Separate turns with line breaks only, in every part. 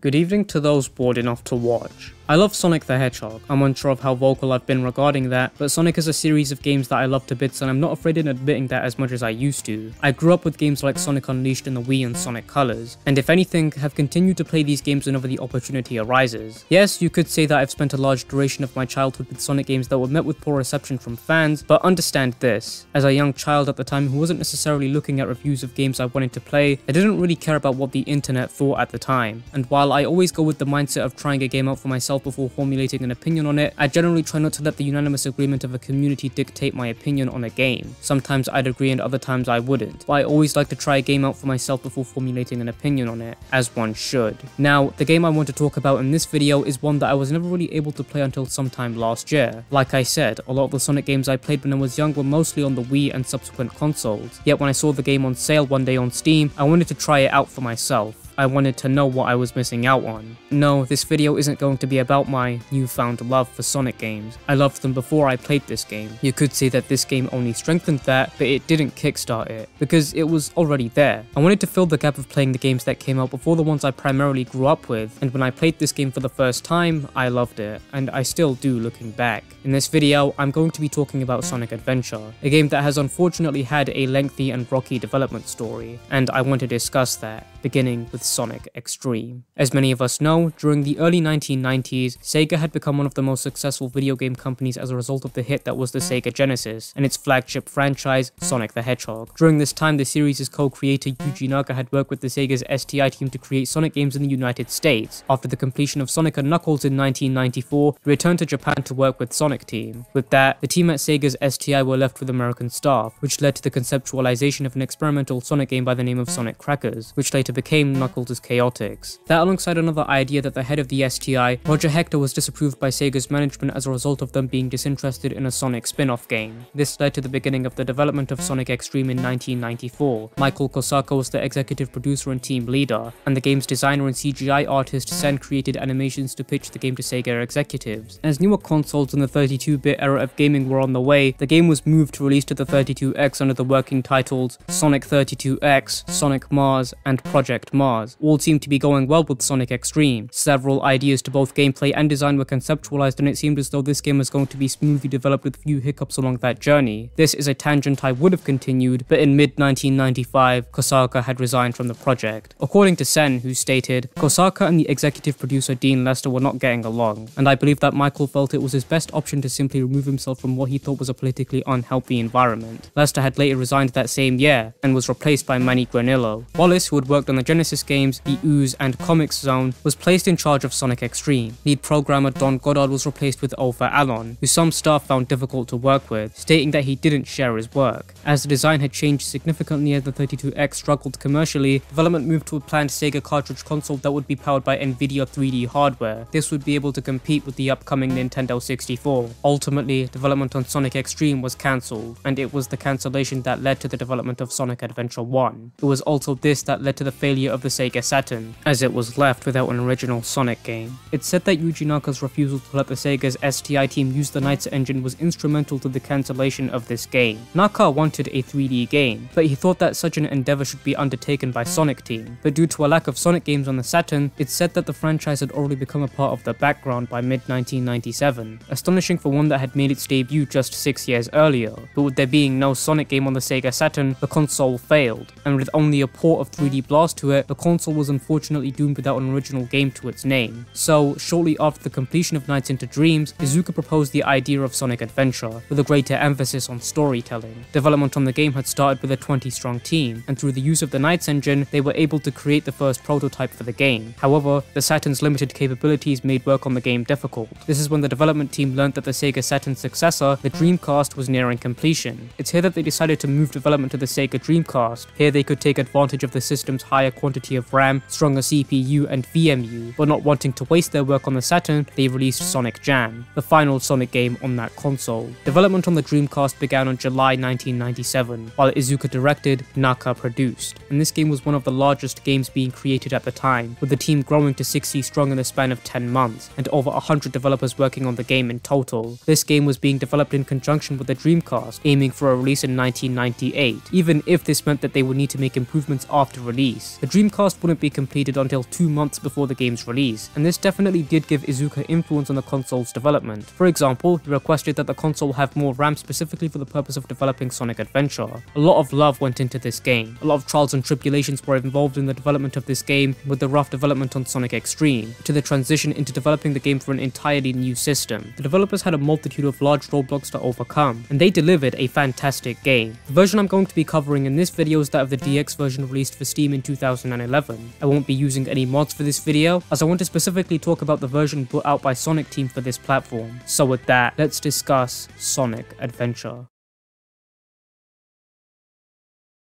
Good evening to those bored enough to watch. I love Sonic the Hedgehog. I'm unsure of how vocal I've been regarding that, but Sonic is a series of games that I love to bits and I'm not afraid in admitting that as much as I used to. I grew up with games like Sonic Unleashed in the Wii and Sonic Colors, and if anything, have continued to play these games whenever the opportunity arises. Yes, you could say that I've spent a large duration of my childhood with Sonic games that were met with poor reception from fans, but understand this. As a young child at the time who wasn't necessarily looking at reviews of games I wanted to play, I didn't really care about what the internet thought at the time, and while I always go with the mindset of trying a game out for myself before formulating an opinion on it, I generally try not to let the unanimous agreement of a community dictate my opinion on a game. Sometimes I'd agree and other times I wouldn't, but I always like to try a game out for myself before formulating an opinion on it, as one should. Now, the game I want to talk about in this video is one that I was never really able to play until sometime last year. Like I said, a lot of the Sonic games I played when I was young were mostly on the Wii and subsequent consoles, yet when I saw the game on sale one day on Steam, I wanted to try it out for myself. I wanted to know what I was missing out on. No, this video isn't going to be about my newfound love for Sonic games. I loved them before I played this game. You could say that this game only strengthened that, but it didn't kickstart it, because it was already there. I wanted to fill the gap of playing the games that came out before the ones I primarily grew up with, and when I played this game for the first time, I loved it, and I still do looking back. In this video, I'm going to be talking about Sonic Adventure, a game that has unfortunately had a lengthy and rocky development story, and I want to discuss that, beginning with Sonic Extreme. As many of us know, during the early 1990s, Sega had become one of the most successful video game companies as a result of the hit that was the Sega Genesis, and its flagship franchise, Sonic the Hedgehog. During this time, the series' co-creator Yuji Naka had worked with the Sega's STI team to create Sonic games in the United States. After the completion of Sonic & Knuckles in 1994, he returned to Japan to work with Sonic Team. With that, the team at Sega's STI were left with American staff, which led to the conceptualization of an experimental Sonic game by the name of Sonic Crackers, which later became Knuckles' Chaotix. That alongside another idea that the head of the STI, Roger Hector, was disapproved by Sega's management as a result of them being disinterested in a Sonic spin-off game. This led to the beginning of the development of Sonic Extreme in 1994. Michael Kosaka was the executive producer and team leader, and the game's designer and CGI artist Sen created animations to pitch the game to Sega executives. As newer consoles in the 32-bit era of gaming were on the way, the game was moved to release to the 32X under the working titles Sonic 32X, Sonic Mars, and Project Mars. All seemed to be going well with Sonic Extreme. Several ideas to both gameplay and design were conceptualized, and it seemed as though this game was going to be smoothly developed with few hiccups along that journey. This is a tangent I would have continued, but in mid-1995, Kosaka had resigned from the project. According to Sen, who stated, "Kosaka and the executive producer Dean Lester were not getting along, and I believe that Michael felt it was his best option to simply remove himself from what he thought was a politically unhealthy environment." Lester had later resigned that same year, and was replaced by Manny Granillo. Wallace, who had worked on the Genesis games, the Ooze and Comics Zone, was placed in charge of Sonic Extreme. Lead programmer Don Goddard was replaced with Olfa Allon, who some staff found difficult to work with, stating that he didn't share his work. As the design had changed significantly as the 32X struggled commercially, development moved to a planned Sega cartridge console that would be powered by Nvidia 3D hardware. This would be able to compete with the upcoming Nintendo 64. Ultimately, development on Sonic Extreme was cancelled, and it was the cancellation that led to the development of Sonic Adventure 1. It was also this that led to the failure of the Sega Saturn, as it was left without an original Sonic game. It's said that Yuji Naka's refusal to let the Sega's STI team use the Knights engine was instrumental to the cancellation of this game. Naka wanted a 3D game, but he thought that such an endeavor should be undertaken by Sonic Team. But due to a lack of Sonic games on the Saturn, it's said that the franchise had already become a part of the background by mid-1997. Astonishing for one that had made its debut just 6 years earlier. But with there being no Sonic game on the Sega Saturn, the console failed, and with only a port of 3D Blast to it, the console was unfortunately doomed without an original game to its name. So, shortly after the completion of Nights into Dreams, Iizuka proposed the idea of Sonic Adventure, with a greater emphasis on storytelling. Development on the game had started with a 20-strong team, and through the use of the Knights engine, they were able to create the first prototype for the game. However, the Saturn's limited capabilities made work on the game difficult. This is when the development team learned that the Sega Saturn's successor, the Dreamcast, was nearing completion. It's here that they decided to move development to the Sega Dreamcast. Here they could take advantage of the system's higher quantity of RAM, stronger CPU, and VMU, but not wanting to waste their work on the Saturn, they released Sonic Jam, the final Sonic game on that console. Development on the Dreamcast began on July 1997, while Iizuka directed, Naka produced, and this game was one of the largest games being created at the time, with the team growing to 60 strong in the span of 10 months, and over 100 developers working on the game in total. This game was being developed in conjunction with the Dreamcast, aiming for a release in 1998, even if this meant that they would need to make improvements after release. release. The Dreamcast wouldn't be completed until 2 months before the game's release, and this definitely did give Iizuka influence on the console's development. For example, he requested that the console have more RAM specifically for the purpose of developing Sonic Adventure. A lot of love went into this game. A lot of trials and tribulations were involved in the development of this game, with the rough development on Sonic Extreme, to the transition into developing the game for an entirely new system. The developers had a multitude of large roadblocks to overcome, and they delivered a fantastic game. The version I'm going to be covering in this video is that of the DX version released for Steam in 2011. I won't be using any mods for this video, as I want to specifically talk about the version put out by Sonic Team for this platform. So with that, let's discuss Sonic Adventure.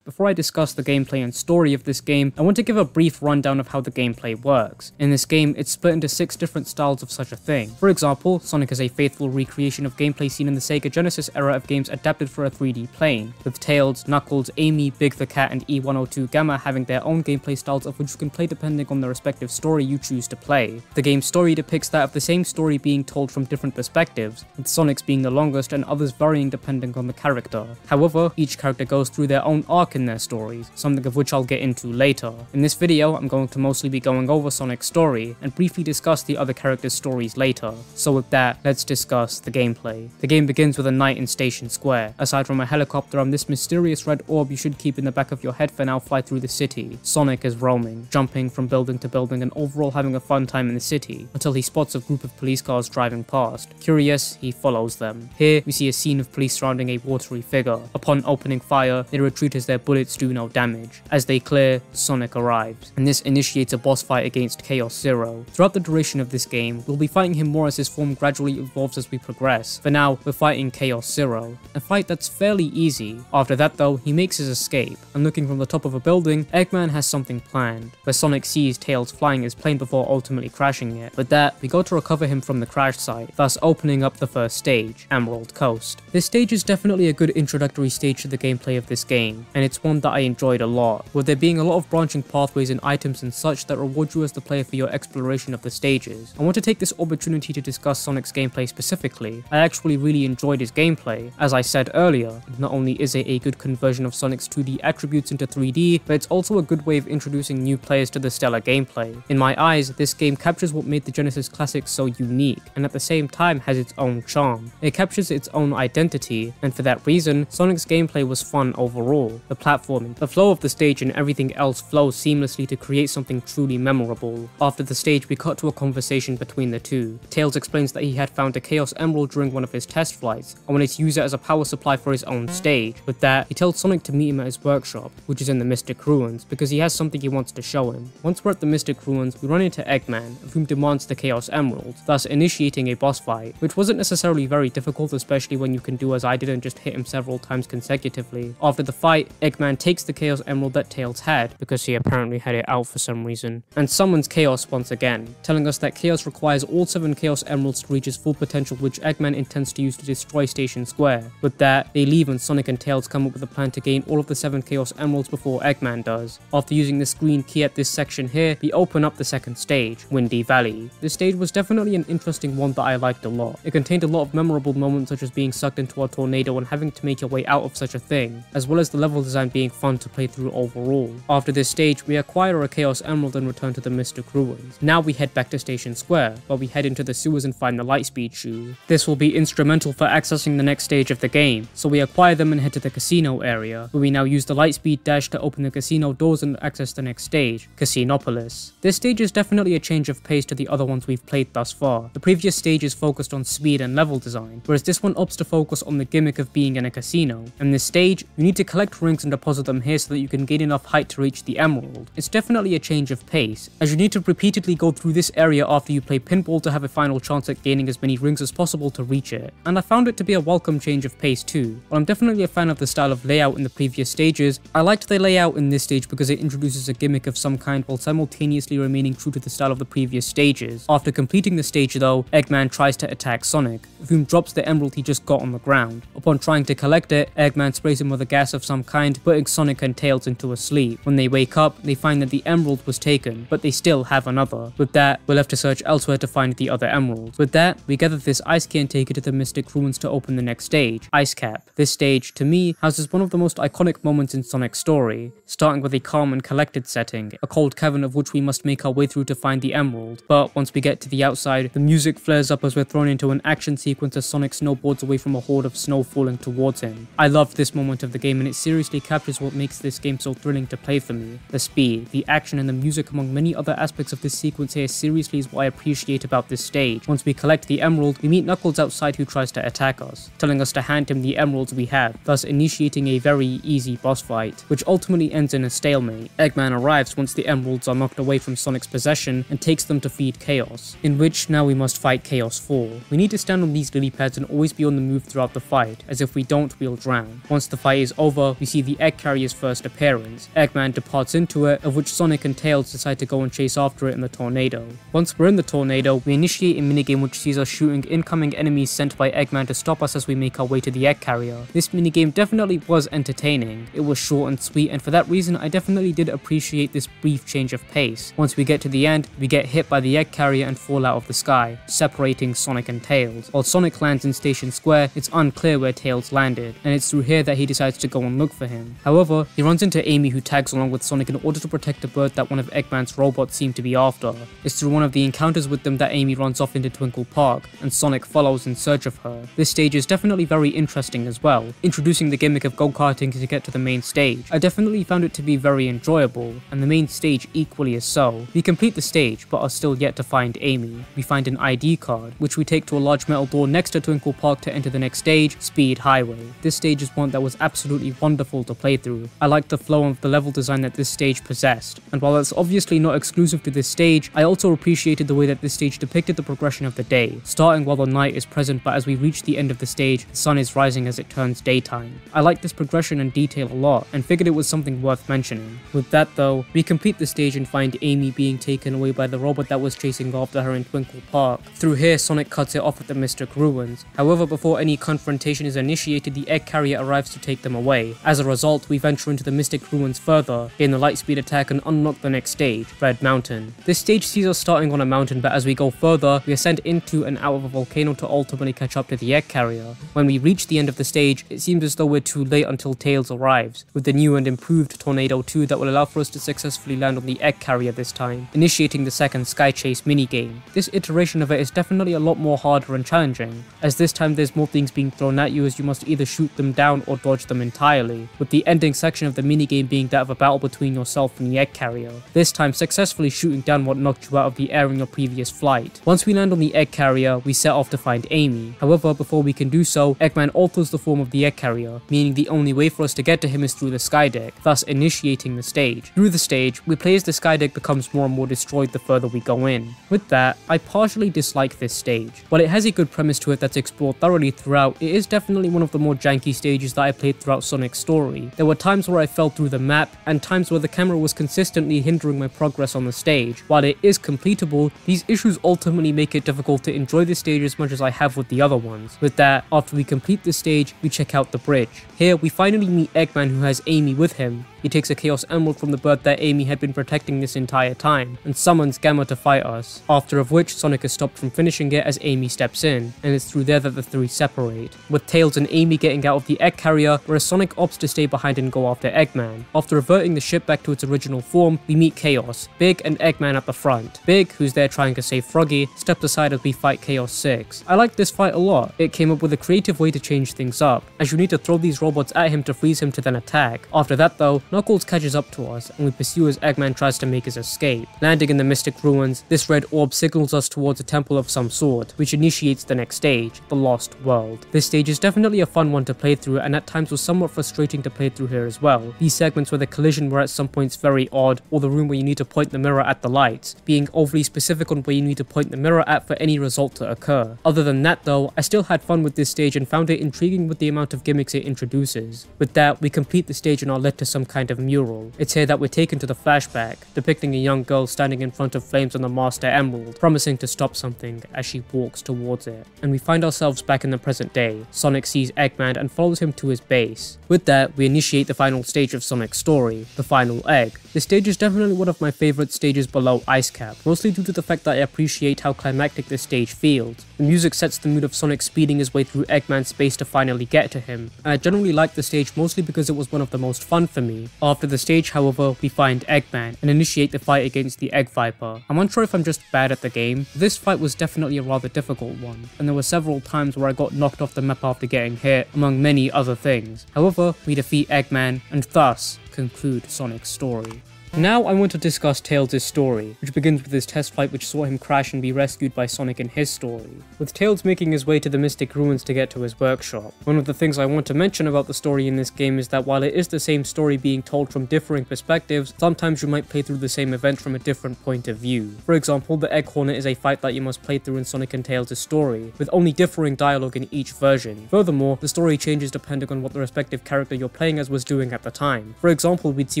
Before I discuss the gameplay and story of this game, I want to give a brief rundown of how the gameplay works. In this game, it's split into 6 different styles of such a thing. For example, Sonic is a faithful recreation of gameplay seen in the Sega Genesis era of games adapted for a 3D plane, with Tails, Knuckles, Amy, Big the Cat, and E102 Gamma having their own gameplay styles of which you can play depending on the respective story you choose to play. The game's story depicts that of the same story being told from different perspectives, with Sonic's being the longest and others varying depending on the character. However, each character goes through their own arc in their stories, something of which I'll get into later. In this video, I'm going to mostly be going over Sonic's story, and briefly discuss the other characters' stories later. So with that, let's discuss the gameplay. The game begins with a night in Station Square. Aside from a helicopter and this mysterious red orb you should keep in the back of your head for now fly through the city, Sonic is roaming, jumping from building to building and overall having a fun time in the city, until he spots a group of police cars driving past. Curious, he follows them. Here, we see a scene of police surrounding a watery figure. Upon opening fire, they retreat as their bullets do no damage. As they clear, Sonic arrives, and this initiates a boss fight against Chaos Zero. Throughout the duration of this game, we'll be fighting him more as his form gradually evolves as we progress. For now, we're fighting Chaos Zero, a fight that's fairly easy. After that though, he makes his escape, and looking from the top of a building, Eggman has something planned, where Sonic sees Tails flying his plane before ultimately crashing it. With that, we go to recover him from the crash site, thus opening up the first stage, Emerald Coast. This stage is definitely a good introductory stage to the gameplay of this game, and it's one that I enjoyed a lot, with there being a lot of branching pathways and items and such that reward you as the player for your exploration of the stages. I want to take this opportunity to discuss Sonic's gameplay specifically. I actually really enjoyed his gameplay. As I said earlier, not only is it a good conversion of Sonic's 2D attributes into 3D, but it's also a good way of introducing new players to the stellar gameplay. In my eyes, this game captures what made the Genesis classics so unique, and at the same time has its own charm. It captures its own identity, and for that reason, Sonic's gameplay was fun overall. The platforming, the flow of the stage and everything else flows seamlessly to create something truly memorable. After the stage, we cut to a conversation between the two. Tails explains that he had found a Chaos Emerald during one of his test flights, and wanted to use it as a power supply for his own stage. With that, he tells Sonic to meet him at his workshop, which is in the Mystic Ruins, because he has something he wants to show him. Once we're at the Mystic Ruins, we run into Eggman, of whom demands the Chaos Emerald, thus initiating a boss fight, which wasn't necessarily very difficult, especially when you can do as I did and just hit him several times consecutively. After the fight, Eggman takes the Chaos Emerald that Tails had, because he apparently had it out for some reason, and summons Chaos once again, telling us that Chaos requires all 7 Chaos Emeralds to reach his full potential, which Eggman intends to use to destroy Station Square. With that, they leave and Sonic and Tails come up with a plan to gain all of the 7 Chaos Emeralds before Eggman does. After using this green key at this section here, we open up the second stage, Windy Valley. This stage was definitely an interesting one that I liked a lot. It contained a lot of memorable moments such as being sucked into a tornado and having to make your way out of such a thing, as well as the level design being fun to play through overall. After this stage, we acquire a Chaos Emerald and return to the Mystic Ruins. Now we head back to Station Square, where we head into the sewers and find the Lightspeed shoes. This will be instrumental for accessing the next stage of the game, so we acquire them and head to the casino area, where we now use the Lightspeed dash to open the casino doors and access the next stage, Casinopolis. This stage is definitely a change of pace to the other ones we've played thus far. The previous stage is focused on speed and level design, whereas this one opts to focus on the gimmick of being in a casino. In this stage, you need to collect rings and deposit them here so that you can gain enough height to reach the emerald. It's definitely a change of pace, as you need to repeatedly go through this area after you play pinball to have a final chance at gaining as many rings as possible to reach it, and I found it to be a welcome change of pace too. While I'm definitely a fan of the style of layout in the previous stages, I liked the layout in this stage because it introduces a gimmick of some kind while simultaneously remaining true to the style of the previous stages. After completing the stage though, Eggman tries to attack Sonic, whom drops the emerald he just got on the ground. Upon trying to collect it, Eggman sprays him with a gas of some kind, end putting Sonic and Tails into a sleep. When they wake up, they find that the emerald was taken, but they still have another. With that, we'll have to search elsewhere to find the other emerald. With that, we gather this ice key and take it to the Mystic Ruins to open the next stage, Ice Cap. This stage, to me, houses one of the most iconic moments in Sonic's story, starting with a calm and collected setting, a cold cavern of which we must make our way through to find the emerald. But once we get to the outside, the music flares up as we're thrown into an action sequence as Sonic snowboards away from a horde of snow falling towards him. I loved this moment of the game, and it seriously captures what makes this game so thrilling to play for me. The speed, the action, and the music among many other aspects of this sequence here seriously is what I appreciate about this stage. Once we collect the emerald, we meet Knuckles outside who tries to attack us, telling us to hand him the emeralds we have, thus initiating a very easy boss fight, which ultimately ends in a stalemate. Eggman arrives once the emeralds are knocked away from Sonic's possession and takes them to feed Chaos, in which now we must fight Chaos 4. We need to stand on these lily pads and always be on the move throughout the fight, as if we don't, we'll drown. Once the fight is over, we see the egg carrier's first appearance. Eggman departs into it, of which Sonic and Tails decide to go and chase after it in the tornado. Once we're in the tornado, we initiate a minigame which sees us shooting incoming enemies sent by Eggman to stop us as we make our way to the egg carrier. This minigame definitely was entertaining. It was short and sweet, and for that reason I definitely did appreciate this brief change of pace. Once we get to the end, we get hit by the egg carrier and fall out of the sky, separating Sonic and Tails. While Sonic lands in Station Square, it's unclear where Tails landed, and it's through here that he decides to go and look for him. However, he runs into Amy, who tags along with Sonic in order to protect a bird that one of Eggman's robots seemed to be after. It's through one of the encounters with them that Amy runs off into Twinkle Park, and Sonic follows in search of her. This stage is definitely very interesting as well, introducing the gimmick of go-karting to get to the main stage. I definitely found it to be very enjoyable, and the main stage equally is so. We complete the stage, but are still yet to find Amy. We find an ID card, which we take to a large metal door next to Twinkle Park to enter the next stage, Speed Highway. This stage is one that was absolutely wonderful to play through. I liked the flow of the level design that this stage possessed, and while it's obviously not exclusive to this stage, I also appreciated the way that this stage depicted the progression of the day, starting while the night is present, but as we reach the end of the stage, the sun is rising as it turns daytime. I liked this progression and detail a lot, and figured it was something worth mentioning. With that though, we complete the stage and find Amy being taken away by the robot that was chasing after her in Twinkle Park. Through here, Sonic cuts it off at the Mystic Ruins. However, before any confrontation is initiated, the egg carrier arrives to take them away. As a result, we venture into the Mystic Ruins further, gain the Lightspeed attack, and unlock the next stage, Red Mountain. This stage sees us starting on a mountain, but as we go further, we ascend into and out of a volcano to ultimately catch up to the egg carrier. When we reach the end of the stage, it seems as though we're too late until Tails arrives, with the new and improved Tornado 2 that will allow for us to successfully land on the egg carrier this time, initiating the second Sky Chase minigame. This iteration of it is definitely a lot more harder and challenging, as this time there's more things being thrown at you as you must either shoot them down or dodge them entirely, with the ending section of the minigame being that of a battle between yourself and the egg carrier, this time successfully shooting down what knocked you out of the air in your previous flight. Once we land on the egg carrier, we set off to find Amy. However, before we can do so, Eggman alters the form of the egg carrier, meaning the only way for us to get to him is through the sky deck, thus initiating the stage. Through the stage, we play as the sky deck becomes more and more destroyed the further we go in. With that, I partially dislike this stage. While it has a good premise to it that's explored thoroughly throughout, it is definitely one of the more janky stages that I played throughout Sonic's story. There were times where I fell through the map, and times where the camera was consistently hindering my progress on the stage. While it is completable, these issues ultimately make it difficult to enjoy the stage as much as I have with the other ones. With that, after we complete the stage, we check out the bridge. Here, we finally meet Eggman, who has Amy with him. He takes a Chaos Emerald from the bird that Amy had been protecting this entire time, and summons Gamma to fight us, after of which Sonic is stopped from finishing it as Amy steps in, and it's through there that the three separate, with Tails and Amy getting out of the egg carrier, whereas Sonic opts to stay behind and go after Eggman. After reverting the ship back to its original form, we meet Chaos, Big and Eggman at the front. Big, who's there trying to save Froggy, steps aside as we fight Chaos 6. I liked this fight a lot. It came up with a creative way to change things up, as you need to throw these robots at him to freeze him to then attack. After that though, Knuckles catches up to us, and we pursue as Eggman tries to make his escape. Landing in the Mystic Ruins, this red orb signals us towards a temple of some sort, which initiates the next stage, the Lost World. This stage is definitely a fun one to play through, and at times was somewhat frustrating to play through here as well. These segments where the collision were at some points very odd, or the room where you need to point the mirror at the lights, being overly specific on where you need to point the mirror at for any result to occur. Other than that though, I still had fun with this stage and found it intriguing with the amount of gimmicks it introduces. With that, we complete the stage and are led to some kind kind of mural. It's here that we're taken to the flashback, depicting a young girl standing in front of flames on the Master Emerald, promising to stop something as she walks towards it. And we find ourselves back in the present day. Sonic sees Eggman and follows him to his base. With that, we initiate the final stage of Sonic's story, the final egg. This stage is definitely one of my favorite stages below Ice Cap, mostly due to the fact that I appreciate how climactic this stage feels. The music sets the mood of Sonic speeding his way through Eggman's space to finally get to him, and I generally like the stage mostly because it was one of the most fun for me. After the stage, however, we find Eggman and initiate the fight against the Egg Viper. I'm unsure if I'm just bad at the game. This fight was definitely a rather difficult one, and there were several times where I got knocked off the map after getting hit, among many other things. However, we defeat Eggman, and thus conclude Sonic's story. Now I want to discuss Tails' story, which begins with his test flight which saw him crash and be rescued by Sonic in his story, with Tails making his way to the Mystic Ruins to get to his workshop. One of the things I want to mention about the story in this game is that while it is the same story being told from differing perspectives, sometimes you might play through the same event from a different point of view. For example, the Egg Hornet is a fight that you must play through in Sonic and Tails' story, with only differing dialogue in each version. Furthermore, the story changes depending on what the respective character you're playing as was doing at the time. For example, we'd see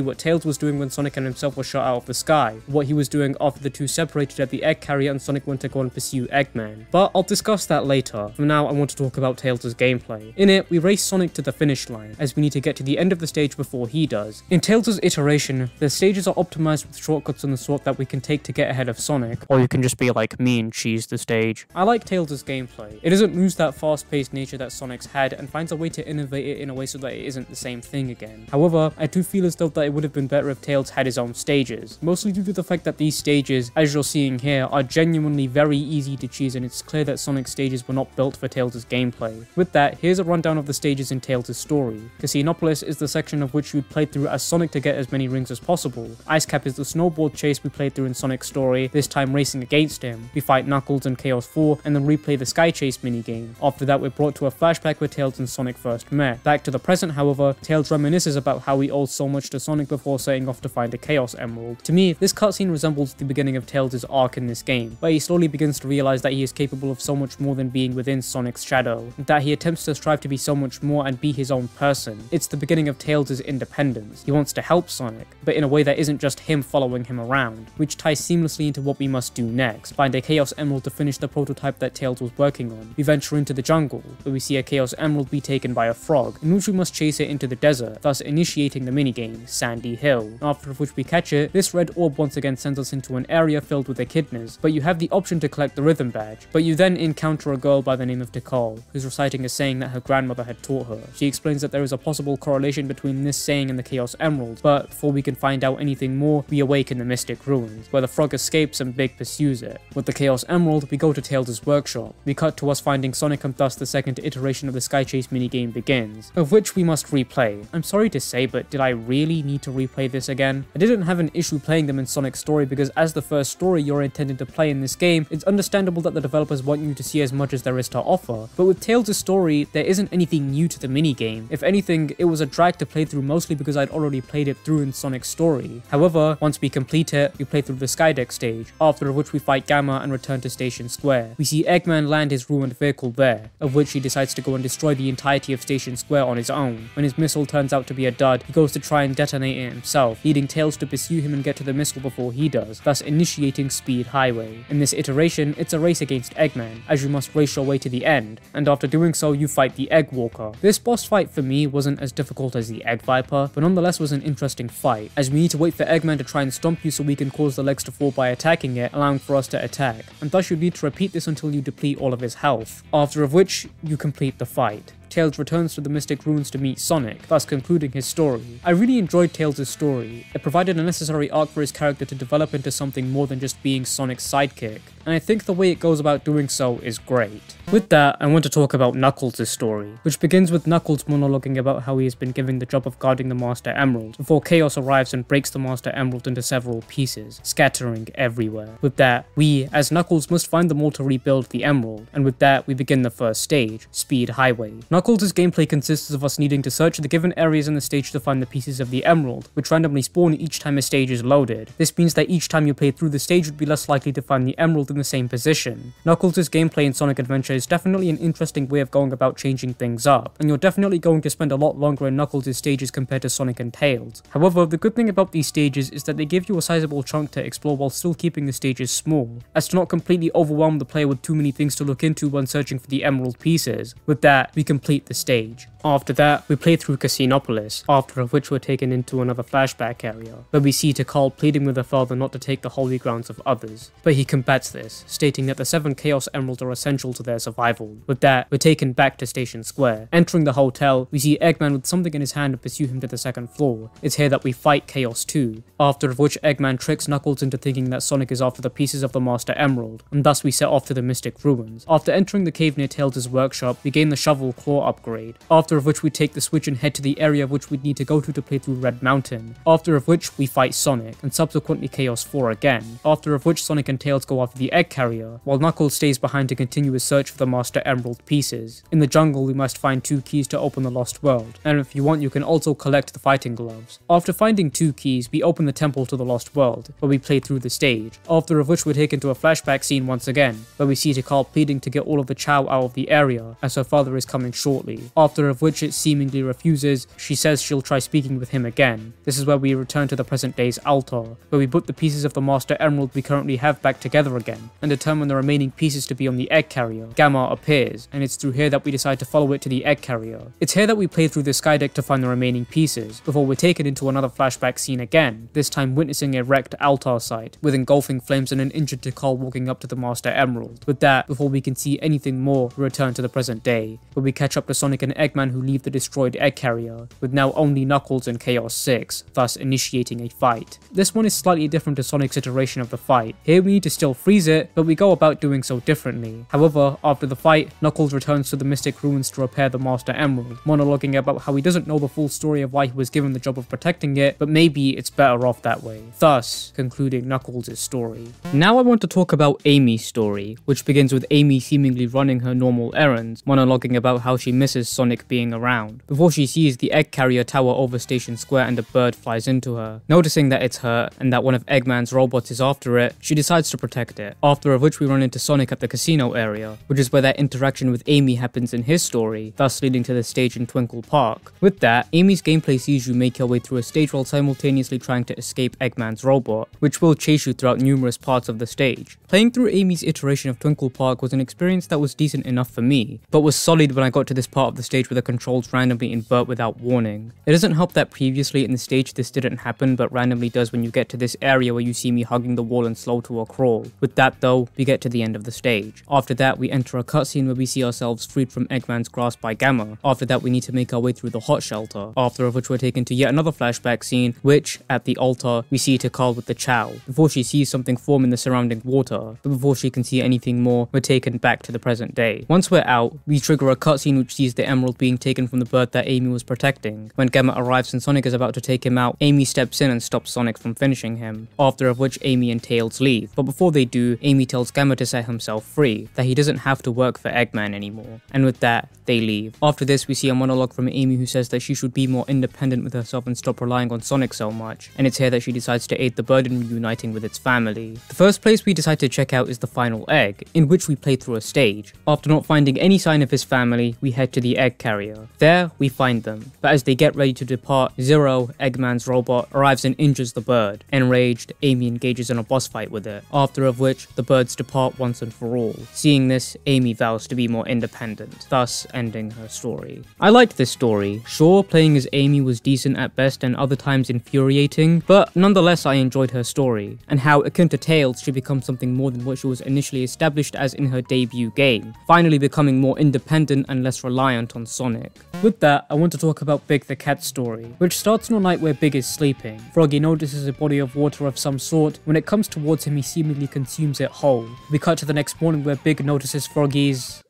what Tails was doing when Sonic and himself were shot out of the sky, what he was doing after the two separated at the egg carrier and Sonic went to go and pursue Eggman. But I'll discuss that later. For now, I want to talk about Tails' gameplay. In it, we race Sonic to the finish line, as we need to get to the end of the stage before he does. In Tails' iteration, the stages are optimized with shortcuts on the sort that we can take to get ahead of Sonic, or you can just be like me and cheese the stage. I like Tails' gameplay. It doesn't lose that fast-paced nature that Sonic's had and finds a way to innovate it in a way so that it isn't the same thing again. However, I do feel as though that it would have been better if Tails had his own stages, mostly due to the fact that these stages, as you're seeing here, are genuinely very easy to cheese, and it's clear that Sonic's stages were not built for Tails' gameplay. With that, here's a rundown of the stages in Tails' story. Casinopolis is the section of which you'd play through as Sonic to get as many rings as possible. Ice Cap is the snowboard chase we played through in Sonic's story, this time racing against him. We fight Knuckles and Chaos 4, and then replay the Sky Chase minigame. After that, we're brought to a flashback where Tails and Sonic first met. Back to the present, however, Tails reminisces about how he owed so much to Sonic before setting off to find a Chaos Emerald. To me, this cutscene resembles the beginning of Tails' arc in this game, where he slowly begins to realize that he is capable of so much more than being within Sonic's shadow, and that he attempts to strive to be so much more and be his own person. It's the beginning of Tails' independence. He wants to help Sonic, but in a way that isn't just him following him around, which ties seamlessly into what we must do next. Find a Chaos Emerald to finish the prototype that Tails was working on. We venture into the jungle, where we see a Chaos Emerald be taken by a frog, in which we must chase it into the desert, thus initiating the minigame, Sandy Hill. After which we catch it, this red orb once again sends us into an area filled with echidnas, but you have the option to collect the rhythm badge. But you then encounter a girl by the name of Tikal, who's reciting a saying that her grandmother had taught her. She explains that there is a possible correlation between this saying and the Chaos Emerald, but before we can find out anything more, we awake in the Mystic Ruins, where the frog escapes and Big pursues it. With the Chaos Emerald, we go to Tails' workshop. We cut to us finding Sonic, and thus the second iteration of the Sky Chase minigame begins, of which we must replay. I'm sorry to say, but did I really need to replay this again? I didn't have an issue playing them in Sonic's story because as the first story you're intended to play in this game, it's understandable that the developers want you to see as much as there is to offer. But with Tails' story, there isn't anything new to the minigame. If anything, it was a drag to play through mostly because I'd already played it through in Sonic's story. However, once we complete it, we play through the Skydeck stage, after which we fight Gamma and return to Station Square. We see Eggman land his ruined vehicle there, of which he decides to go and destroy the entirety of Station Square on his own. When his missile turns out to be a dud, he goes to try and detonate it himself, leading Tails to pursue him and get to the missile before he does, thus initiating Speed Highway. In this iteration, it's a race against Eggman, as you must race your way to the end, and after doing so, you fight the Egg Walker. This boss fight for me wasn't as difficult as the Egg Viper, but nonetheless was an interesting fight, as we need to wait for Eggman to try and stomp you so we can cause the legs to fall by attacking it, allowing for us to attack, and thus you need to repeat this until you deplete all of his health, after of which you complete the fight. Tails returns to the Mystic Ruins to meet Sonic, thus concluding his story. I really enjoyed Tails' story. It provided a necessary arc for his character to develop into something more than just being Sonic's sidekick, and I think the way it goes about doing so is great. With that, I want to talk about Knuckles' story, which begins with Knuckles monologuing about how he has been given the job of guarding the Master Emerald, before Chaos arrives and breaks the Master Emerald into several pieces, scattering everywhere. With that, we, as Knuckles, must find them all to rebuild the Emerald, and with that, we begin the first stage, Speed Highway. Knuckles' gameplay consists of us needing to search the given areas in the stage to find the pieces of the Emerald, which randomly spawn each time a stage is loaded. This means that each time you play through the stage, you'd be less likely to find the Emerald in the same position. Knuckles' gameplay in Sonic Adventure is definitely an interesting way of going about changing things up, and you're definitely going to spend a lot longer in Knuckles' stages compared to Sonic and Tails. However, the good thing about these stages is that they give you a sizable chunk to explore while still keeping the stages small, as to not completely overwhelm the player with too many things to look into when searching for the emerald pieces. With that, we complete the stage. After that, we play through Casinopolis, after of which we're taken into another flashback area, where we see Tikal pleading with her father not to take the holy grounds of others. But he combats this, stating that the 7 Chaos Emeralds are essential to their survival. With that, we're taken back to Station Square. Entering the hotel, we see Eggman with something in his hand and pursue him to the 2nd floor. It's here that we fight Chaos 2, after of which Eggman tricks Knuckles into thinking that Sonic is after the pieces of the Master Emerald, and thus we set off to the Mystic Ruins. After entering the cave near Tails' workshop, we gain the Shovel Claw upgrade, after of which we take the switch and head to the area of which we'd need to go to play through Red Mountain, after of which we fight Sonic, and subsequently Chaos 4 again, after of which Sonic and Tails go after the Egg Carrier, while Knuckles stays behind to continue his search for the Master Emerald pieces. In the jungle, we must find 2 keys to open the Lost World, and if you want you can also collect the fighting gloves. After finding 2 keys, we open the temple to the Lost World, where we play through the stage, after of which we're taken to a flashback scene once again, where we see Tikal pleading to get all of the Chow out of the area, as her father is coming shortly, after of which it seemingly refuses. She says she'll try speaking with him again. This is where we return to the present day's altar, where we put the pieces of the Master Emerald we currently have back together again, and determine the remaining pieces to be on the Egg Carrier. Gamma appears, and it's through here that we decide to follow it to the Egg Carrier. It's here that we play through the sky deck to find the remaining pieces, before we're taken into another flashback scene again, this time witnessing a wrecked altar site, with engulfing flames and an injured Tikal walking up to the Master Emerald. With that, before we can see anything more, we return to the present day, where we catch up to Sonic and Eggman who leave the destroyed Egg Carrier, with now only Knuckles and Chaos 6, thus initiating a fight. This one is slightly different to Sonic's iteration of the fight. Here we need to still freeze it, but we go about doing so differently. However, after the fight, Knuckles returns to the Mystic Ruins to repair the Master Emerald, monologuing about how he doesn't know the full story of why he was given the job of protecting it, but maybe it's better off that way, thus concluding Knuckles' story. Now I want to talk about Amy's story, which begins with Amy seemingly running her normal errands, monologuing about how she misses Sonic being around, before she sees the Egg Carrier tower over Station Square and a bird flies into her. Noticing that it's hurt and that one of Eggman's robots is after it, she decides to protect it, after of which we run into Sonic at the casino area, which is where that interaction with Amy happens in his story, thus leading to the stage in Twinkle Park. With that, Amy's gameplay sees you make your way through a stage while simultaneously trying to escape Eggman's robot, which will chase you throughout numerous parts of the stage. Playing through Amy's iteration of Twinkle Park was an experience that was decent enough for me, but was solid when I got to this part of the stage where the controls randomly invert without warning. It doesn't help that previously in the stage this didn't happen, but randomly does when you get to this area where you see me hugging the wall and slow to a crawl. With that though, we get to the end of the stage. After that, we enter a cutscene where we see ourselves freed from Eggman's grasp by Gamma. After that, we need to make our way through the hot shelter, after of which we're taken to yet another flashback scene, which, at the altar, we see Tikal with the Chow, before she sees something form in the surrounding water, but before she can see anything more, we're taken back to the present day. Once we're out, we trigger a cutscene which sees the emerald being taken from the bird that Amy was protecting. When Gamma arrives and Sonic is about to take him out, Amy steps in and stops Sonic from finishing him, after of which Amy and Tails leave. But before they do, Amy tells Gamma to set himself free, that he doesn't have to work for Eggman anymore. And with that, they leave. After this, we see a monologue from Amy who says that she should be more independent with herself and stop relying on Sonic so much, and it's here that she decides to aid the bird in reuniting with its family. The first place we decide to check out is the final egg, in which we play through a stage. After not finding any sign of his family, we head to the Egg Carrier. There, we find them, but as they get ready to depart, Zero, Eggman's robot, arrives and injures the bird. Enraged, Amy engages in a boss fight with it, after of which, the birds depart once and for all. Seeing this, Amy vows to be more independent, thus ending her story. I liked this story. Sure, playing as Amy was decent at best and other times infuriating, but nonetheless I enjoyed her story, and how, akin to Tails, she becomes something more than what she was initially established as in her debut game, finally becoming more independent and less reliant on Sonic. With that, I want to talk about Big the Cat's story, which starts on a night where Big is sleeping. Froggy notices a body of water of some sort. When it comes towards him, he seemingly consumes it whole. We cut to the next morning where Big notices Froggy's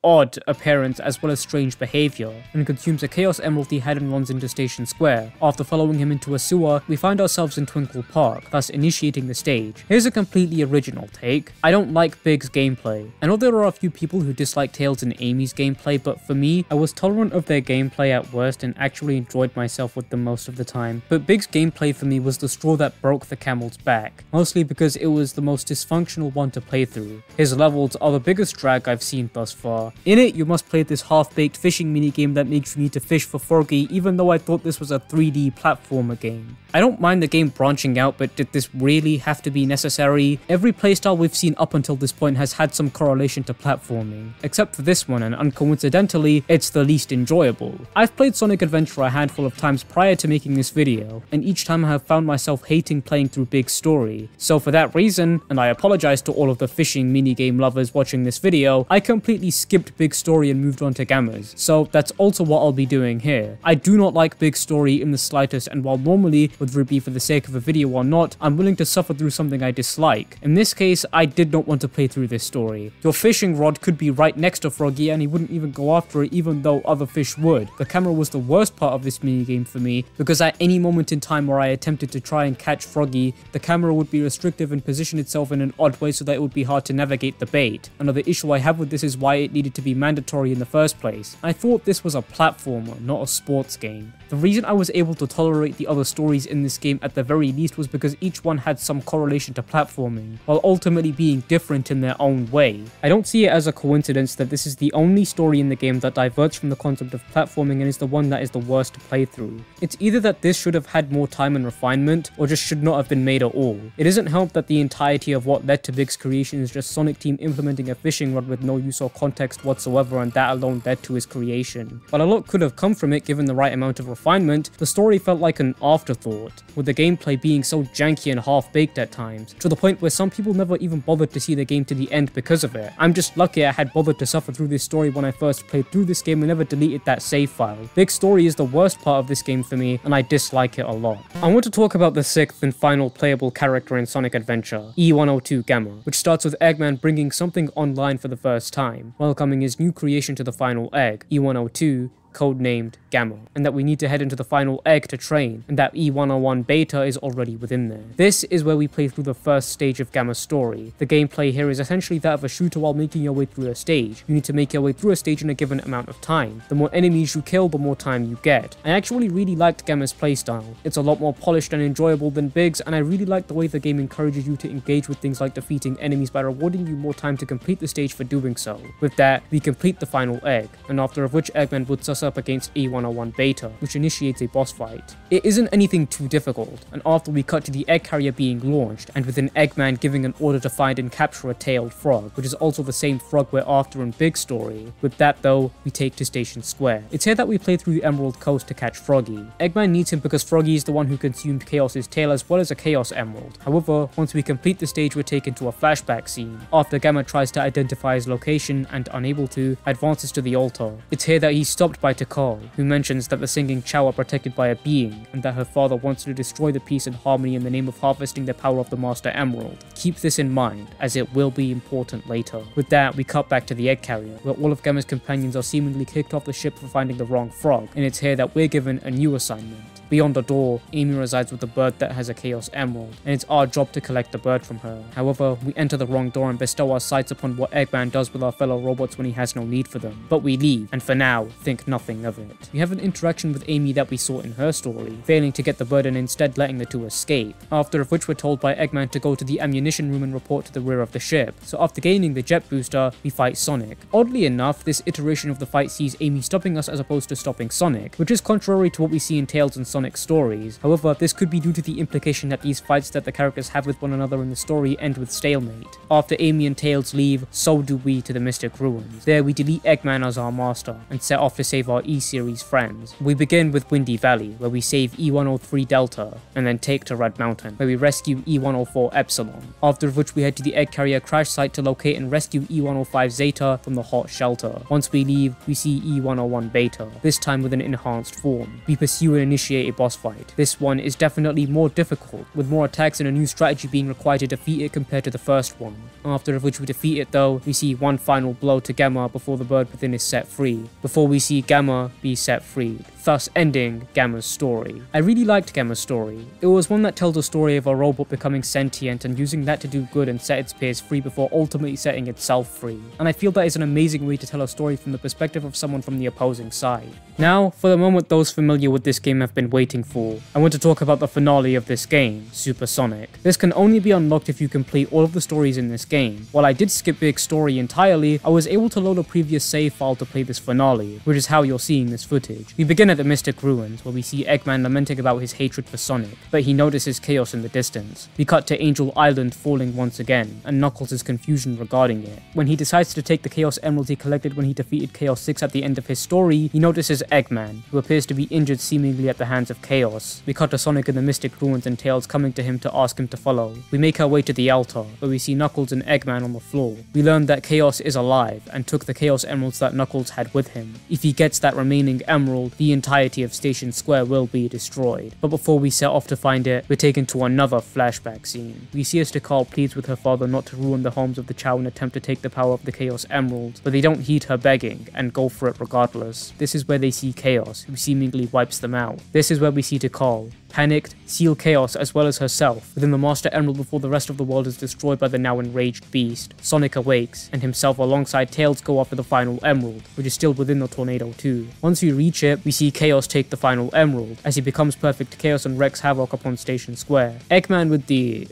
odd appearance as well as strange behavior, and consumes a Chaos Emerald he had and runs into Station Square. After following him into a sewer, we find ourselves in Twinkle Park, thus initiating the stage. Here's a completely original take. I don't like Big's gameplay. I know there are a few people who dislike Tails and Amy's gameplay, but for me, I was tolerant of their gameplay at worst and actually enjoyed myself with them most of the time. But Big's gameplay for me was the straw that broke the camel's back, mostly because it was the most dysfunctional one to play through. His levels are the biggest drag I've seen thus far. In it, you must play this half-baked fishing minigame that makes you need to fish for Froggy, even though I thought this was a 3D platformer game. I don't mind the game branching out, but did this really have to be necessary? Every playstyle we've seen up until this point has had some correlation to platforming, except for this one, and uncoincidentally, it's the least enjoyable. I've played Sonic Adventure a handful of times prior to making this video, and each time I have found myself hating playing through Big's story. So for that reason, and I apologize to all of the fishing minigame lovers watching this video, I completely skipped Big's story and moved on to Gamma's. So that's also what I'll be doing here. I do not like Big's story in the slightest, and while normally, whether it be for the sake of a video or not, I'm willing to suffer through something I dislike. In this case, I did not want to play through this story. Your fishing rod could be right next to Froggy and he wouldn't even go after it even though other fish would. The camera was the worst part of this minigame for me, because at any moment in time where I attempted to try and catch Froggy, the camera would be restrictive and position itself in an odd way so that it would be hard to navigate the bait. Another issue I have with this is why it needed to be mandatory in the first place. I thought this was a platformer, not a sports game. The reason I was able to tolerate the other stories in this game at the very least was because each one had some correlation to platforming, while ultimately being different in their own way. I don't see it as a coincidence that this is the only story in the game that diverts from the concept of platforming and is the one that is the worst to play through. It's either that this should have had more time and refinement, or just should not have been made at all. It isn't helped that the entirety of what led to Big's creation is just Sonic Team implementing a fishing rod with no use or context whatsoever, and that alone led to his creation. While a lot could have come from it given the right amount of refinement, the story felt like an afterthought, with the gameplay being so janky and half-baked at times, to the point where some people never even bothered to see the game to the end because of it. I'm just lucky I had bothered to suffer through this story when I first played through this game and never deleted that save file. Big's story is the worst part of this game for me, and I dislike it a lot. I want to talk about the sixth and final playable character in Sonic Adventure, E102 Gamma, which starts with Eggman bringing something online for the first time, welcoming his new creation to the final egg, E102, codenamed Gamma, and that we need to head into the final egg to train, and that E101 beta is already within there. This is where we play through the first stage of Gamma's story. The gameplay here is essentially that of a shooter while making your way through a stage. You need to make your way through a stage in a given amount of time. The more enemies you kill, the more time you get. I actually really liked Gamma's playstyle. It's a lot more polished and enjoyable than Big's, and I really like the way the game encourages you to engage with things like defeating enemies by rewarding you more time to complete the stage for doing so. With that, we complete the final egg, and after of which Eggman puts us up against E101 beta, which initiates a boss fight. It isn't anything too difficult, and after we cut to the egg carrier being launched, and with an Eggman giving an order to find and capture a tailed frog, which is also the same frog we're after in Big's story. With that though, we take to Station Square. It's here that we play through the Emerald Coast to catch Froggy. Eggman needs him because Froggy is the one who consumed Chaos's tail as well as a Chaos Emerald. However, once we complete the stage, we're taken to a flashback scene, after Gamma tries to identify his location and, unable to, advances to the altar. It's here that he's stopped by Tikal, who mentions that the singing Chow are protected by a being, and that her father wants to destroy the peace and harmony in the name of harvesting the power of the Master Emerald. Keep this in mind, as it will be important later. With that, we cut back to the egg carrier, where all of Gamma's companions are seemingly kicked off the ship for finding the wrong frog, and it's here that we're given a new assignment. Beyond the door, Amy resides with the bird that has a Chaos Emerald, and it's our job to collect the bird from her. However, we enter the wrong door and bestow our sights upon what Eggman does with our fellow robots when he has no need for them. But we leave, and for now, think nothing of it. We have an interaction with Amy that we saw in her story, failing to get the bird and instead letting the two escape, after of which we're told by Eggman to go to the ammunition room and report to the rear of the ship. So after gaining the jet booster, we fight Sonic. Oddly enough, this iteration of the fight sees Amy stopping us as opposed to stopping Sonic, which is contrary to what we see in Tails and Sonic stories. However, this could be due to the implication that these fights that the characters have with one another in the story end with stalemate. After Amy and Tails leave, so do we to the Mystic Ruins. There we delete Eggman as our master, and set off to save our E-Series friends. We begin with Windy Valley, where we save E103 Delta, and then take to Red Mountain, where we rescue E104 Epsilon, after which we head to the egg carrier crash site to locate and rescue E105 Zeta from the hot shelter. Once we leave, we see E101 Beta, this time with an enhanced form. We pursue and initiate a boss fight. This one is definitely more difficult, with more attacks and a new strategy being required to defeat it compared to the first one. After which we defeat it though, we see one final blow to Gamma before the bird within is set free, before we see Gamma be set freed, thus ending Gamma's story. I really liked Gamma's story. It was one that tells a story of a robot becoming sentient and using that to do good and set its peers free before ultimately setting itself free. And I feel that is an amazing way to tell a story from the perspective of someone from the opposing side. Now, for the moment those familiar with this game have been waiting for, I want to talk about the finale of this game, Super Sonic. This can only be unlocked if you complete all of the stories in this game. While I did skip Big Story entirely, I was able to load a previous save file to play this finale, which is how you're seeing this footage. We begin at the Mystic Ruins, where we see Eggman lamenting about his hatred for Sonic, but he notices chaos in the distance. We cut to Angel Island falling once again, and Knuckles' confusion regarding it. When he decides to take the Chaos Emerald he collected when he defeated Chaos 6 at the end of his story, he notices Eggman, who appears to be injured seemingly at the hands of Chaos. We cut to Sonic in the Mystic Ruins and Tails coming to him to ask him to follow. We make our way to the altar, where we see Knuckles and Eggman on the floor. We learn that Chaos is alive, and took the Chaos Emeralds that Knuckles had with him. If he gets that remaining emerald, the entirety of Station Square will be destroyed. But before we set off to find it, we're taken to another flashback scene. We see Esther Carl pleads with her father not to ruin the homes of the Chow and attempt to take the power of the Chaos Emerald, but they don't heed her begging, and go for it regardless. This is where they see Chaos, who seemingly wipes them out. This is where we see Tikal, panicked, seal Chaos as well as herself within the Master Emerald before the rest of the world is destroyed by the now enraged beast. Sonic awakes, and himself alongside Tails go after the final emerald, which is still within the tornado too. Once we reach it, we see Chaos take the final emerald, as he becomes perfect chaos and wreaks havoc upon Station Square. Eggman with the,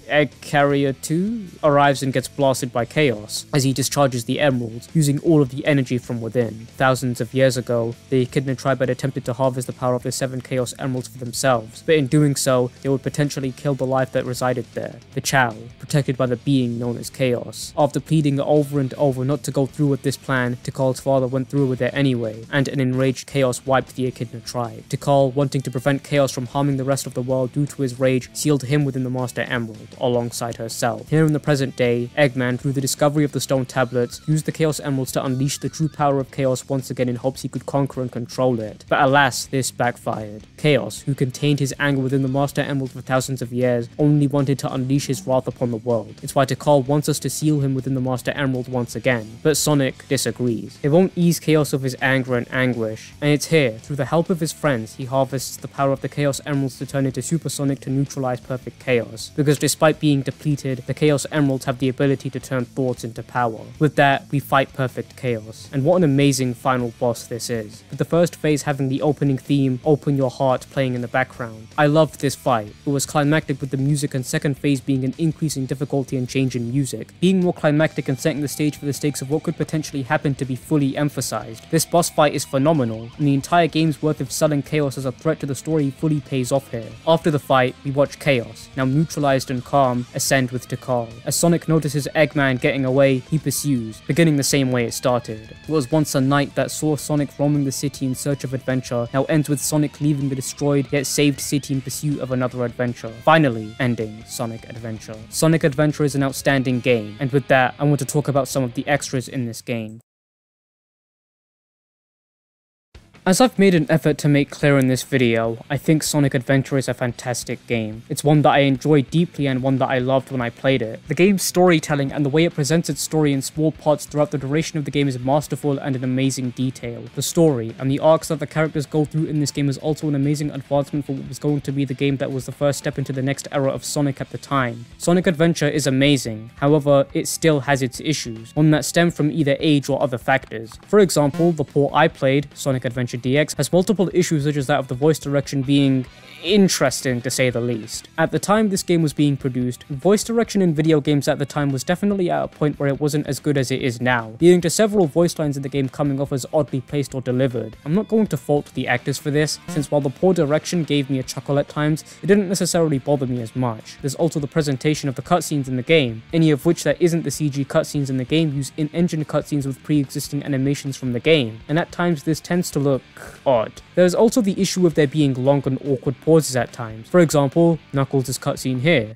Egg Carrier 2 arrives and gets blasted by Chaos as he discharges the emeralds, using all of the energy from within. Thousands of years ago, the Echidna tribe had attempted to harvest the power of the 7 Chaos Emeralds for themselves, but in doing so, they would potentially kill the life that resided there, the Chow, protected by the being known as Chaos. After pleading over and over not to go through with this plan, Tikal's father went through with it anyway, and an enraged Chaos wiped the Echidna tribe. Tikal, wanting to prevent Chaos from harming the rest of the world due to his rage, sealed him within the Master Emerald, alongside herself. Here in the present day, Eggman, through the discovery of the stone tablets, used the Chaos Emeralds to unleash the true power of Chaos once again in hopes he could conquer and control it. But alas, this backfired. Chaos, who contained his anger within the Master Emerald for thousands of years, only wanted to unleash his wrath upon the world. It's why Tikal wants us to seal him within the Master Emerald once again. But Sonic disagrees. It won't ease Chaos of his anger and anguish, and it's here, through the help of his friends, he harvests the power of the Chaos Emeralds to turn into Super Sonic to neutralize perfect chaos. Because despite being depleted, the Chaos Emeralds have the ability to turn thoughts into power. With that, we fight perfect chaos. And what an amazing final boss this is. With the first phase having the opening theme, Open Your Heart, playing in the background. I loved this fight. It was climactic with the music, and second phase being an increase in difficulty and change in music. Being more climactic and setting the stage for the stakes of what could potentially happen to be fully emphasized. This boss fight is phenomenal, and the entire game's worth of selling Chaos as a threat to the story fully pays off here. After the fight, we watch Chaos, now neutralized and calm, ascend with Tikal. As Sonic notices Eggman getting away, he pursues, beginning the same way it started. It was once a night that saw Sonic roaming the city in search of adventure, now ends with Sonic leaving the destroyed yet saved city in pursuit of another adventure, finally ending Sonic Adventure. Sonic Adventure is an outstanding game, and with that, I want to talk about some of the extras in this game. As I've made an effort to make clear in this video, I think Sonic Adventure is a fantastic game. It's one that I enjoyed deeply and one that I loved when I played it. The game's storytelling and the way it presents its story in small parts throughout the duration of the game is masterful and an amazing detail. The story and the arcs that the characters go through in this game is also an amazing advancement for what was going to be the game that was the first step into the next era of Sonic at the time. Sonic Adventure is amazing, however, it still has its issues, one that stem from either age or other factors. For example, the port I played, Sonic Adventure DX, has multiple issues such as that of the voice direction being interesting to say the least. At the time this game was being produced, voice direction in video games at the time was definitely at a point where it wasn't as good as it is now, leading to several voice lines in the game coming off as oddly placed or delivered. I'm not going to fault the actors for this, since while the poor direction gave me a chuckle at times, it didn't necessarily bother me as much. There's also the presentation of the cutscenes in the game, any of which that isn't the CG cutscenes in the game use in-engine cutscenes with pre-existing animations from the game, and at times this tends to look odd. There's also the issue of there being long and awkward pauses at times. For example, Knuckles' cutscene here.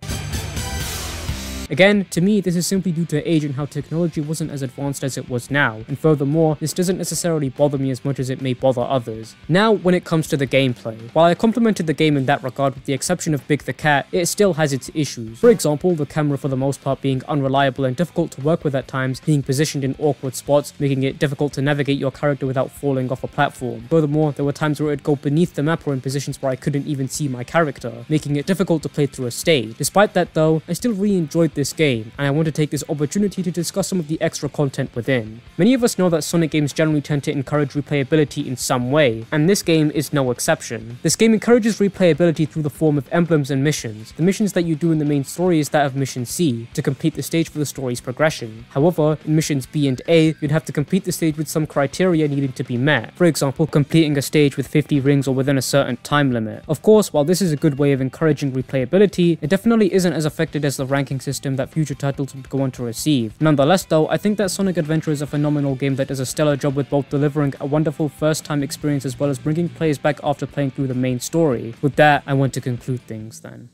Again, to me, this is simply due to age and how technology wasn't as advanced as it was now, and furthermore, this doesn't necessarily bother me as much as it may bother others. Now, when it comes to the gameplay, while I complimented the game in that regard with the exception of Big the Cat, it still has its issues. For example, the camera for the most part being unreliable and difficult to work with at times, being positioned in awkward spots, making it difficult to navigate your character without falling off a platform. Furthermore, there were times where it'd go beneath the map or in positions where I couldn't even see my character, making it difficult to play through a stage. Despite that though, I still really enjoyed this game, and I want to take this opportunity to discuss some of the extra content within. Many of us know that Sonic games generally tend to encourage replayability in some way, and this game is no exception. This game encourages replayability through the form of emblems and missions. The missions that you do in the main story is that of Mission C, to complete the stage for the story's progression. However, in missions B and A, you'd have to complete the stage with some criteria needing to be met. For example, completing a stage with 50 rings or within a certain time limit. Of course, while this is a good way of encouraging replayability, it definitely isn't as effective as the ranking system that future titles would go on to receive. Nonetheless though, I think that Sonic Adventure is a phenomenal game that does a stellar job with both delivering a wonderful first time experience as well as bringing players back after playing through the main story. With that, I want to conclude things then.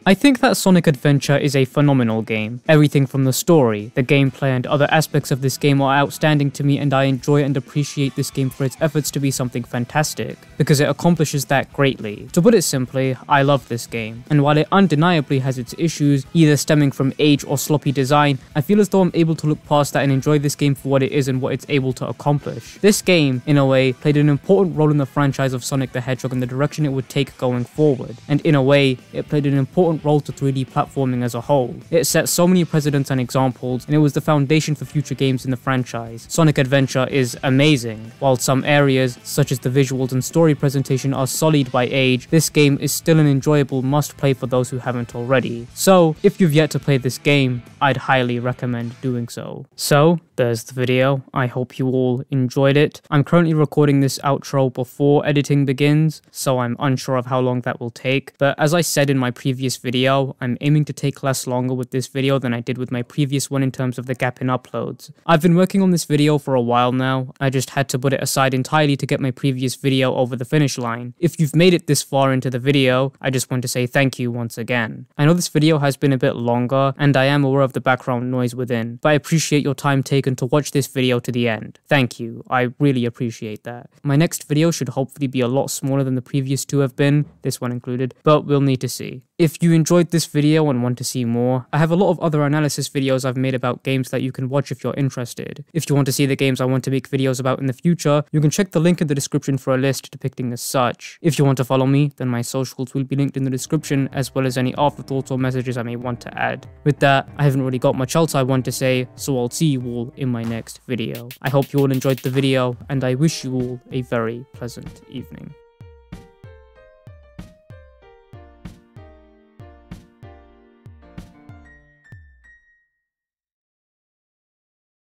I think that Sonic Adventure is a phenomenal game. Everything from the story, the gameplay and other aspects of this game are outstanding to me, and I enjoy and appreciate this game for its efforts to be something fantastic, because it accomplishes that greatly. To put it simply, I love this game, and while it undeniably has its issues, either stemming from age or sloppy design, I feel as though I'm able to look past that and enjoy this game for what it is and what it's able to accomplish. This game, in a way, played an important role in the franchise of Sonic the Hedgehog and the direction it would take going forward, and in a way, it played an important role to 3D platforming as a whole. It set so many precedents and examples, and it was the foundation for future games in the franchise. Sonic Adventure is amazing. While some areas, such as the visuals and story presentation, are sullied by age, this game is still an enjoyable must-play for those who haven't already. So, if you've yet to play this game, I'd highly recommend doing so. So, there's the video. I hope you all enjoyed it. I'm currently recording this outro before editing begins, so I'm unsure of how long that will take, but as I said in my previous video, I'm aiming to take less longer with this video than I did with my previous one in terms of the gap in uploads. I've been working on this video for a while now, I just had to put it aside entirely to get my previous video over the finish line. If you've made it this far into the video, I just want to say thank you once again. I know this video has been a bit longer, and I am aware of the background noise within, but I appreciate your time taken to watch this video to the end. Thank you, I really appreciate that. My next video should hopefully be a lot smaller than the previous two have been, this one included, but we'll need to see. If you enjoyed this video and want to see more, I have a lot of other analysis videos I've made about games that you can watch if you're interested. If you want to see the games I want to make videos about in the future, you can check the link in the description for a list depicting as such. If you want to follow me, then my socials will be linked in the description, as well as any afterthoughts or messages I may want to add. With that, I haven't really got much else I want to say, so I'll see you all in my next video. I hope you all enjoyed the video, and I wish you all a very pleasant evening.